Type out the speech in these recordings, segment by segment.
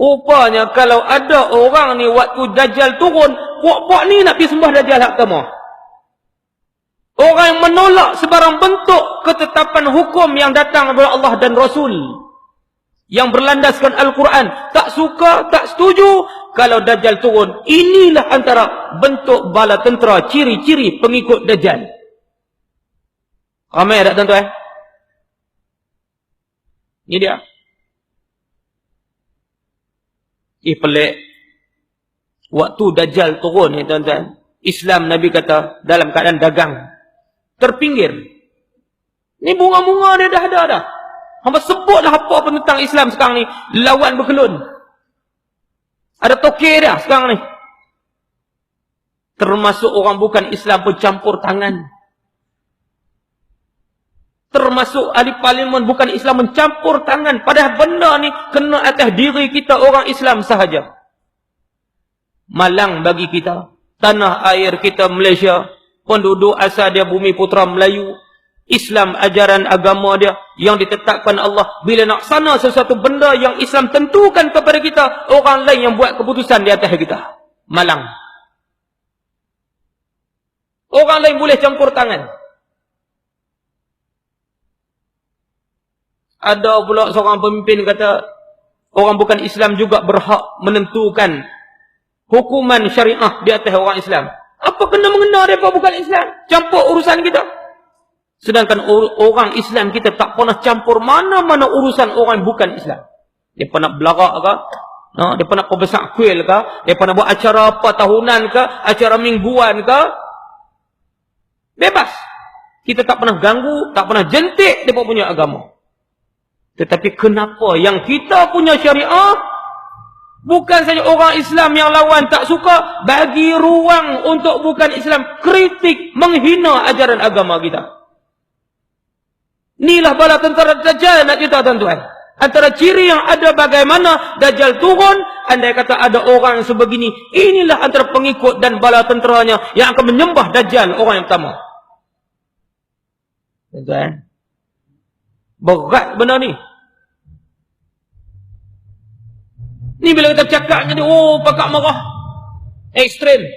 Rupanya kalau ada orang ni waktu Dajjal turun, puak-puak ni nak pergi sembah Dajjal hak pertama. Orang yang menolak sebarang bentuk ketetapan hukum yang datang daripada Allah dan Rasul, yang berlandaskan Al-Quran, tak suka, tak setuju kalau Dajjal turun. Inilah antara bentuk bala tentera, ciri-ciri pengikut Dajjal. Ramai tak tuan-tuan? Ini dia. Pelik. Waktu Dajjal turun ni tuan-tuan, Islam Nabi kata dalam keadaan dagang, terpinggir. Ni bunga-bunga dia dah ada dah. Hamba sebutlah apa pun tentang Islam sekarang ni, lawan berkelun. Ada tokeh dah sekarang ni. Termasuk orang bukan Islam pun campur tangan. Termasuk ahli parlimen bukan Islam mencampur tangan. Padahal benda ni kena atas diri kita orang Islam sahaja. Malang bagi kita. Tanah air kita Malaysia. Penduduk asal dia bumi putera Melayu. Islam ajaran agama dia yang ditetapkan Allah. Bila nak sana sesuatu benda yang Islam tentukan kepada kita, orang lain yang buat keputusan di atas kita. Malang. Orang lain boleh campur tangan. Ada pula seorang pemimpin kata, orang bukan Islam juga berhak menentukan hukuman syariah di atas orang Islam. Apa kena-mengena mereka bukan Islam? Campur urusan kita. Sedangkan orang Islam kita tak pernah campur mana-mana urusan orang bukan Islam. Dia pernah belarak ke? Dia pernah perbesar kuil ke? Dia pernah buat acara apa tahunan ke? Acara mingguan ke? Bebas. Kita tak pernah ganggu, tak pernah jentik mereka punya agama. Tetapi kenapa yang kita punya syariah, bukan saja orang Islam yang lawan tak suka, bagi ruang untuk bukan Islam kritik, menghina ajaran agama kita. Inilah bala tentera Dajjal nak cerita tuan-tuan. Antara ciri yang ada bagaimana Dajjal turun, andai kata ada orang sebegini, inilah antara pengikut dan bala tenteranya yang akan menyembah Dajjal, orang yang pertama. Tuan-tuan, berat benda ni. Ni bila kita cakap jadi, pakak marah. Ekstrem.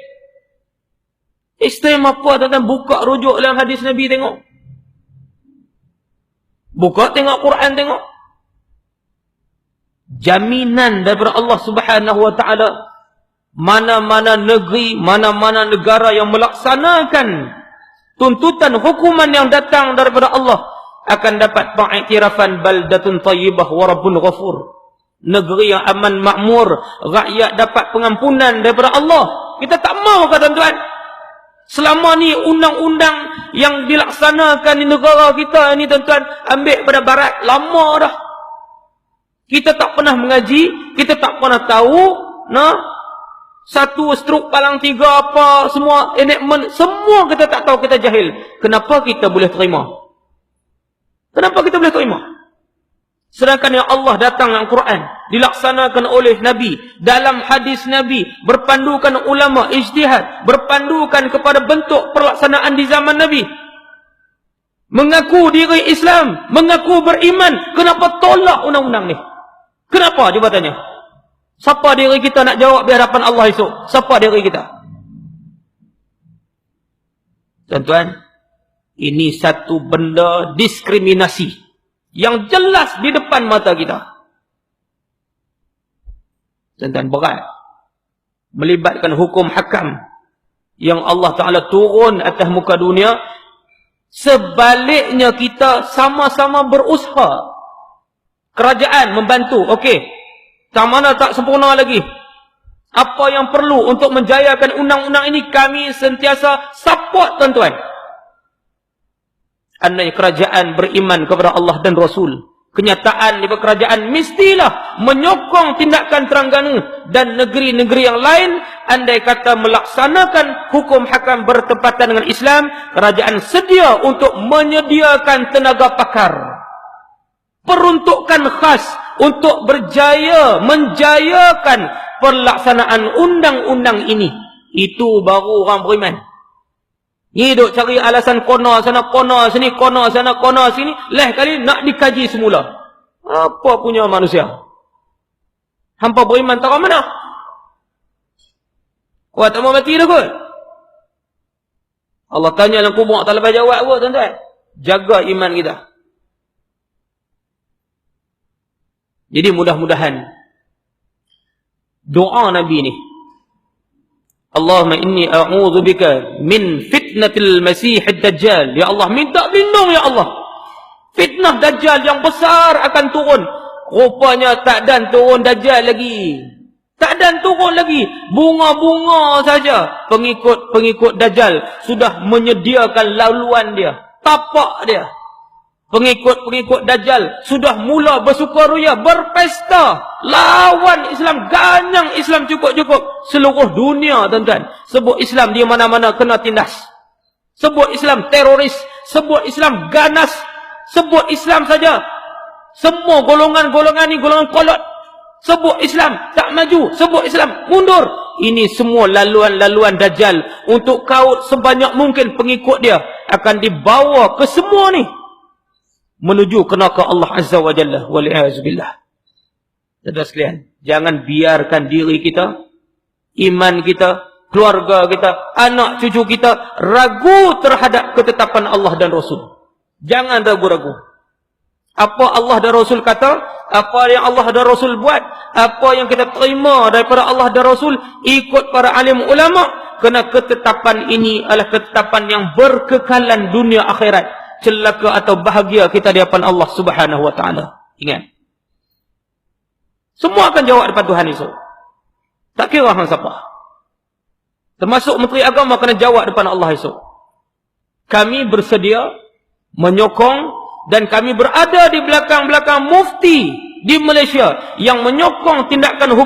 Ekstrem apa tuan-tuan? Buka rujuk dalam hadis Nabi tengok. Buka tengok Quran tengok. Jaminan daripada Allah Subhanahu wa taala, mana-mana negeri, mana-mana negara yang melaksanakan tuntutan hukuman yang datang daripada Allah akan dapat pengiktirafan baldatun tayyibah wa rabbun ghafur. Negeri yang aman makmur, rakyat dapat pengampunan daripada Allah. Kita tak mahu ke tuan-tuan? Selama ni undang-undang yang dilaksanakan di negara kita ini tuan-tuan, ambil pada barat lama dah. Kita tak pernah mengaji, kita tak pernah tahu, satu struk palang tiga apa, semua enactment, semua kita tak tahu, kita jahil. Kenapa kita boleh terima? Kenapa kita boleh terima? Sedangkan yang Allah datang dalam Quran, dilaksanakan oleh Nabi, dalam hadis Nabi, berpandukan ulama, ijtihad, berpandukan kepada bentuk pelaksanaan di zaman Nabi. Mengaku diri Islam, mengaku beriman, kenapa tolak undang-undang ni? Kenapa jawabannya? Siapa diri kita nak jawab di hadapan Allah esok? Siapa diri kita? Tuan-tuan, ini satu benda diskriminasi yang jelas di depan mata kita. Tuan-tuan, berat. Melibatkan hukum hakam yang Allah Ta'ala turun atas muka dunia. Sebaliknya kita sama-sama berusaha. Kerajaan membantu, okey. Tak mana tak sempurna lagi. Apa yang perlu untuk menjayakan undang-undang ini, kami sentiasa support tuan-tuan. Andai kerajaan beriman kepada Allah dan Rasul, kenyataan di kerajaan mestilah menyokong tindakan Terengganu dan negeri-negeri yang lain. Andai kata melaksanakan hukum hakam bertepatan dengan Islam, kerajaan sedia untuk menyediakan tenaga pakar, peruntukan khas untuk berjaya menjayakan pelaksanaan undang-undang ini. Itu baru orang beriman. Ni duk cari alasan kona sana, kona sini, kona sana, kona sini. Leh kali nak dikaji semula. Apa punya manusia? Hampa beriman tak mana? Wah, tak mau mati dah kot. Allah tanya dalam kubur, tak lepas jawab kot, tuan-tuan. Jaga iman kita. Jadi mudah-mudahan doa Nabi ni, Allahumma inni a'udzubika min fitnatil Masihid Dajjal. Ya Allah, minta berlindung ya Allah. Fitnah Dajjal yang besar akan turun. Rupanya tak dan turun Dajjal lagi. Tak dan turun lagi. Bunga-bunga saja. Pengikut Dajjal sudah menyediakan laluan dia. Tapak dia. Pengikut Dajjal sudah mula bersukaria, berpesta, lawan Islam, ganyang Islam cukup-cukup. Seluruh dunia, tuan-tuan, sebut Islam di mana-mana kena tindas. Sebut Islam teroris, sebut Islam ganas, sebut Islam saja. Semua golongan-golongan ni golongan kolot. Sebut Islam tak maju, sebut Islam mundur. Ini semua laluan-laluan Dajjal untuk kaut sebanyak mungkin pengikut dia akan dibawa ke semua ni menuju ke neraka Allah Azza wa Jalla wali'azubillah. Saudara sekalian, jangan biarkan diri kita, iman kita, keluarga kita, anak cucu kita ragu terhadap ketetapan Allah dan Rasul. Jangan ragu-ragu. Apa Allah dan Rasul kata, apa yang Allah dan Rasul buat, apa yang kita terima daripada Allah dan Rasul, ikut para alim ulama, kerana ketetapan ini adalah ketetapan yang berkekalan dunia akhirat. Celaka atau bahagia kita di hadapan Allah Subhanahu wa taala. Ingat. Semua akan jawab depan Tuhan esok. Tak kira hang siapa. Termasuk Menteri Agama kena jawab depan Allah esok. Kami bersedia menyokong dan kami berada di belakang-belakang mufti di Malaysia yang menyokong tindakan hukum